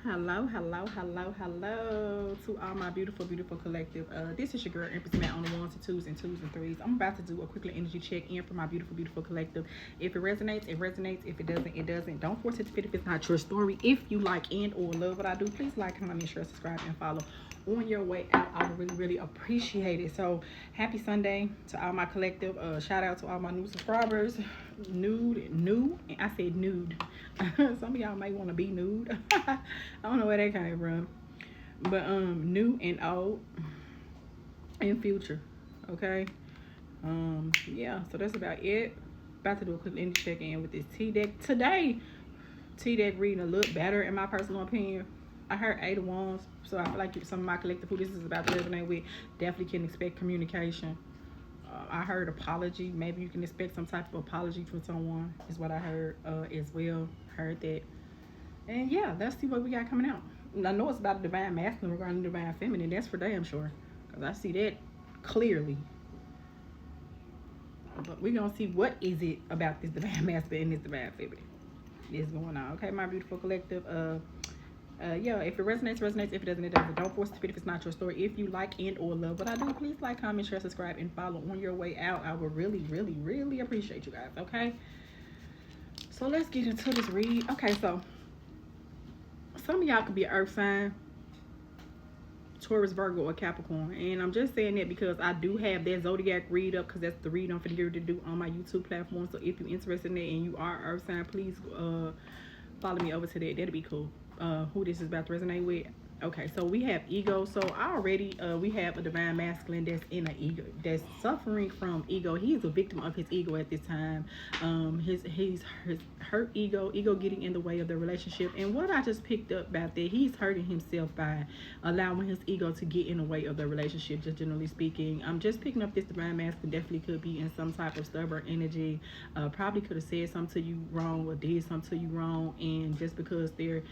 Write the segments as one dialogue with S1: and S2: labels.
S1: Hello to all my beautiful collective. This is your girl Empress Matt on the ones and twos and twos and threes. I'm about to do a quickly energy check in for my beautiful collective. If it resonates, it resonates. If it doesn't, it doesn't. Don't force it to fit if it's not your story. If you like and or love what I do, please like, comment, share, subscribe, and follow. On your way out, I would really appreciate it. So happy Sunday to all my collective. Shout out to all my new subscribers. New, and I said nude. Some of y'all might want to be nude. I don't know where that came from, but new and old and future. Okay. Yeah. So that's about it. About to do a quick energy check in with this T deck today. T deck reading a little better in my personal opinion. I heard Eight of Wands, so I feel like some of my collective who this is about to resonate with definitely can expect communication. I heard apology. Maybe you can expect some type of apology from someone, is what I heard as well. Heard that. And yeah, let's see what we got coming out. I know it's about the divine masculine regarding the divine feminine. That's for damn sure. Because I see that clearly. But we're going to see what is it about this divine masculine and this divine feminine is going on. Okay, my beautiful collective. Yeah, if it resonates, resonates. If it doesn't, it doesn't. Don't force it to fit if it's not your story. If you like and or love what I do, please like, comment, share, subscribe, and follow on your way out. I would really appreciate you guys. Okay. So let's get into this read. Okay, so some of y'all could be an earth sign, Taurus, Virgo, or Capricorn. And I'm just saying that because I do have that zodiac read up because that's the read I'm finna to do on my YouTube platform. So if you're interested in that and you are earth sign, please follow me over to that. That'd be cool. Who this is about to resonate with. Okay, so we have ego. So already we have a divine masculine that's in an ego, that's suffering from ego. He's a victim of his ego at this time. His hurt ego getting in the way of the relationship. And what I just picked up about that, he's hurting himself by allowing his ego to get in the way of the relationship, just generally speaking. I'm just picking up this divine masculine definitely could be in some type of stubborn energy. Probably could have said something to you wrong or did something to you wrong, and just because they're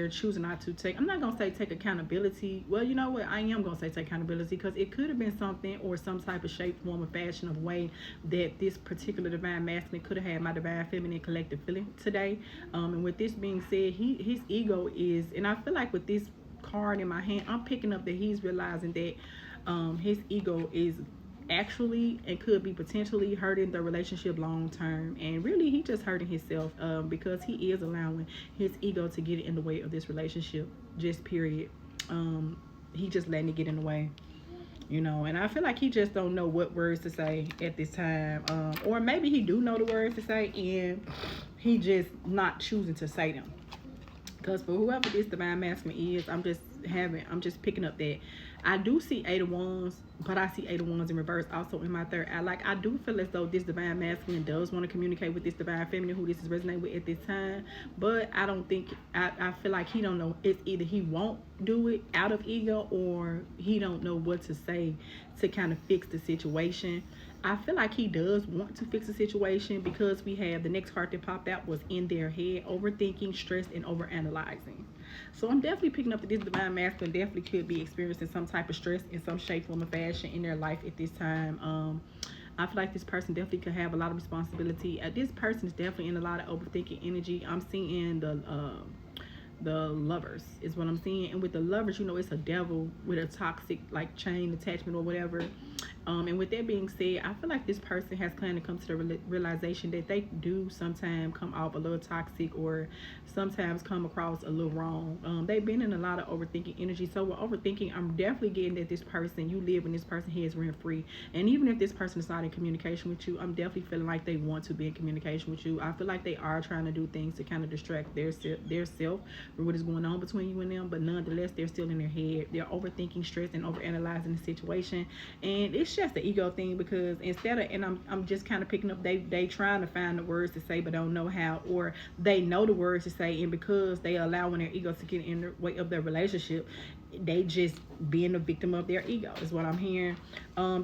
S1: choosing not to take, I'm not gonna say take accountability. Well, you know what, I am gonna say take accountability because it could have been something or some type of shape, form, or fashion of way that this particular divine masculine could have had my divine feminine collective feeling today. And with this being said, his ego is, and I feel like with this card in my hand, I'm picking up that he's realizing that his ego is actually and could be potentially hurting the relationship long term, and really he just hurting himself because he is allowing his ego to get in the way of this relationship, just period. He just letting it get in the way, and I feel like he just don't know what words to say at this time, or maybe he do know the words to say and he just not choosing to say them. Because for whoever this divine masculine is, I'm just picking up that I do see Eight of Wands, but I see Eight of Wands in reverse also in my third eye. Like, I do feel as though this divine masculine does want to communicate with this divine feminine who this is resonating with at this time. But I don't think, I feel like he don't know. It's either he won't do it out of ego or he don't know what to say to kind of fix the situation. I feel like he does want to fix the situation because we have the next card that popped out was in their head, overthinking, stressed, and overanalyzing. So I'm definitely picking up that this divine masculine definitely could be experiencing some type of stress in some shape, form, or fashion in their life at this time. I feel like this person definitely could have a lot of responsibility. This person is definitely in a lot of overthinking energy. I'm seeing the lovers is what I'm seeing, and with the lovers, it's a devil with a toxic like chain attachment or whatever. And with that being said, I feel like this person has kind of come to the realization that they do sometimes come off a little toxic or sometimes come across a little wrong. They've been in a lot of overthinking energy. So with overthinking, I'm definitely getting that this person, you live in this person's head rent free. And even if this person is not in communication with you, I'm definitely feeling like they want to be in communication with you. I feel like they are trying to do things to kind of distract their self or what is going on between you and them. But nonetheless, they're still in their head. They're overthinking, stressed, and overanalyzing the situation. And it's just the ego thing because instead of, and I'm just kind of picking up, they trying to find the words to say but don't know how, or they know the words to say, and because they allowing their ego to get in the way of their relationship, they just being a victim of their ego is what I'm hearing.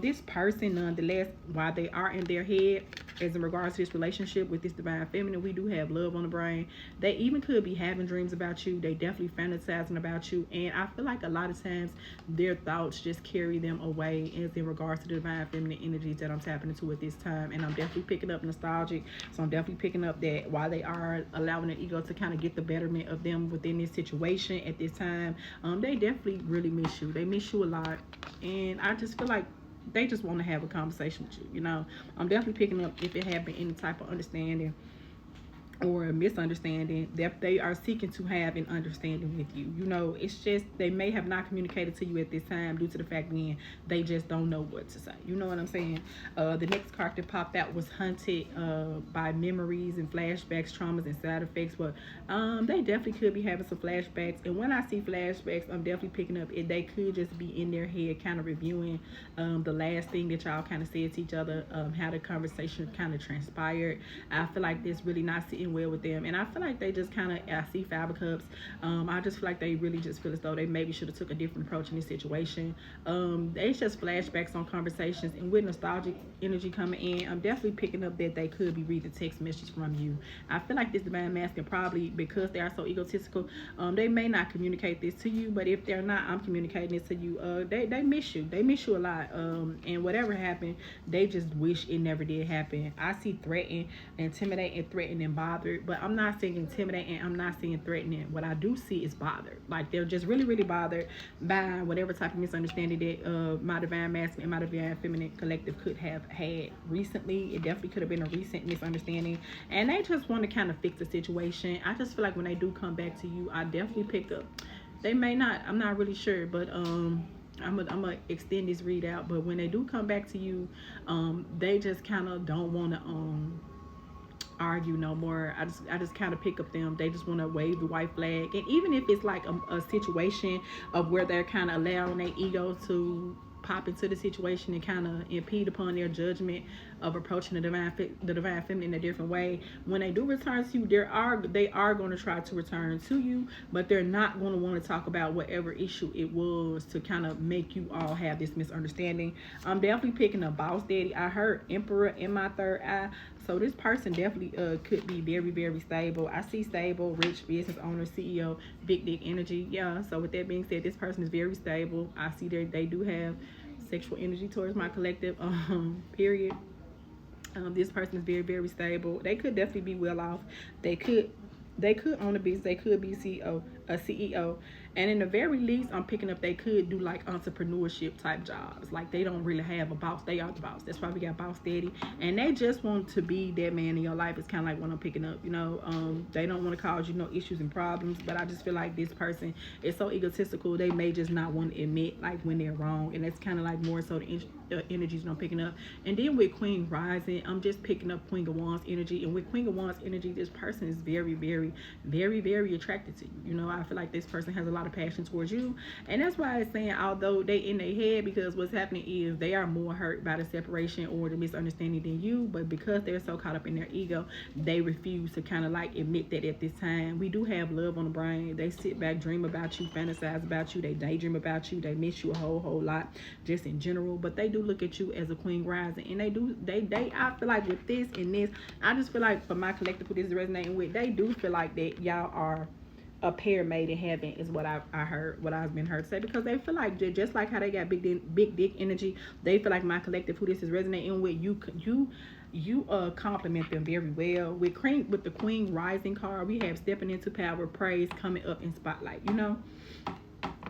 S1: This person, nonetheless, while they are in their head, as in regards to this relationship with this divine feminine, we do have love on the brain. They even could be having dreams about you. They definitely fantasizing about you, and I feel like a lot of times their thoughts just carry them away as in regards to the divine feminine energies that I'm tapping into at this time. And I'm definitely picking up nostalgic, so I'm definitely picking up that while they are allowing their ego to kind of get the betterment of them within this situation at this time, they definitely really miss you. They miss you a lot, and I just feel like they just want to have a conversation with you. You know, I'm definitely picking up if it had been any type of understanding or a misunderstanding that they are seeking to have an understanding with you. You know, it's just they may have not communicated to you at this time due to the fact that they just don't know what to say. You know what I'm saying? The next card that popped out was hunted by memories and flashbacks, traumas, and side effects. But they definitely could be having some flashbacks. And when I see flashbacks, I'm definitely picking up it. They could just be in their head, kind of reviewing the last thing that y'all kind of said to each other, how the conversation kind of transpired. I feel like this really not sitting well with them, and I feel like they just kind of, I see Five of Cups, I just feel like they really just feel as though they maybe should have took a different approach in this situation. It's just flashbacks on conversations, and with nostalgic energy coming in, I'm definitely picking up that they could be reading text messages from you. I feel like this divine masculine probably, because they are so egotistical, they may not communicate this to you, but if they're not, I'm communicating this to you. They miss you. They miss you a lot, and whatever happened, they just wish it never did happen. I see threaten, intimidate, and threaten and bother, but I'm not seeing intimidate and I'm not seeing threatening. What I do see is bothered. Like they're just really, really bothered by whatever type of misunderstanding that my divine masculine and my divine feminine collective could have had recently. It definitely could have been a recent misunderstanding, and they just want to kind of fix the situation. I just feel like when they do come back to you, I definitely pick up. They may not. I'm not really sure, but I'm gonna extend this readout. But when they do come back to you, they just kind of don't want to argue no more. I just kind of pick up them. They just want to wave the white flag, and even if it's like a situation of where they're kind of allowing their ego to pop into the situation and kind of impede upon their judgment of approaching the divine feminine in a different way. When they do return to you, they are going to try to return to you, but they're not going to want to talk about whatever issue it was to kind of make you all have this misunderstanding. I'm definitely picking a boss daddy. I heard emperor in my third eye, so this person definitely could be very, very stable. I see stable, rich, business owner, CEO, big dick energy. Yeah, so with that being said, this person is very stable. I see they do have sexual energy towards my collective, period. This person is very, very stable. They could definitely be well off. They could own a business. They could be a CEO. And in the very least, I'm picking up they could do like entrepreneurship type jobs. Like they don't really have a boss. They are the boss. That's why we got boss daddy. And they just want to be that man in your life. It's kind of like what I'm picking up, you know. They don't want to cause you no issues and problems. But I just feel like this person is so egotistical. They may just not want to admit like when they're wrong. And that's kind of like more so the energies that I'm picking up. And then with Queen Rising, I'm just picking up Queen of Wands energy. And with Queen of Wands energy, this person is very, very, very, very attracted to you. You know, I feel like this person has a lot of passion towards you, and that's why it's saying although they in their head, because what's happening is they are more hurt by the separation or the misunderstanding than you, but because they're so caught up in their ego, they refuse to kind of like admit that at this time. We do have love on the brain. They sit back, dream about you, fantasize about you, they daydream about you, they miss you a whole lot just in general, but they do look at you as a Queen Rising, and they I feel like with this and this, I just feel like for my collective who this is resonating with, they do feel like that y'all are a pair made in heaven is what I heard, what I've been heard say, because they feel like just like how they got big dick energy, they feel like my collective who this is resonating with, you compliment them very well. With the Queen Rising card, we have stepping into power, praise, coming up in spotlight. You know,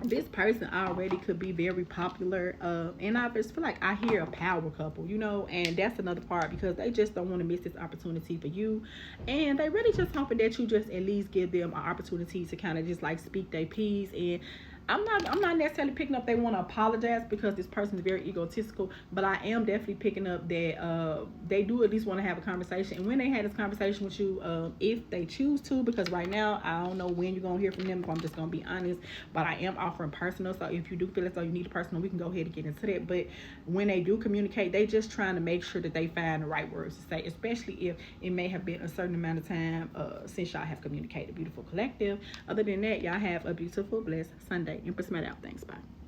S1: this person already could be very popular, and I just feel like I hear a power couple, you know, and that's another part because they just don't want to miss this opportunity for you, and they really just hoping that you just at least give them an opportunity to kind of just like speak their piece. And I'm not necessarily picking up they want to apologize because this person is very egotistical, but I am definitely picking up that they do at least want to have a conversation. And when they had this conversation with you, if they choose to, because right now I don't know when you're gonna hear from them, if I'm just gonna be honest, but I am offering personal, so if you do feel as though you need a personal, we can go ahead and get into that. But when they do communicate, they just trying to make sure that they find the right words to say, especially if it may have been a certain amount of time since y'all have communicated. Beautiful collective. Other than that, y'all have a beautiful, blessed Sunday. Empress Met out. Thanks. Bye.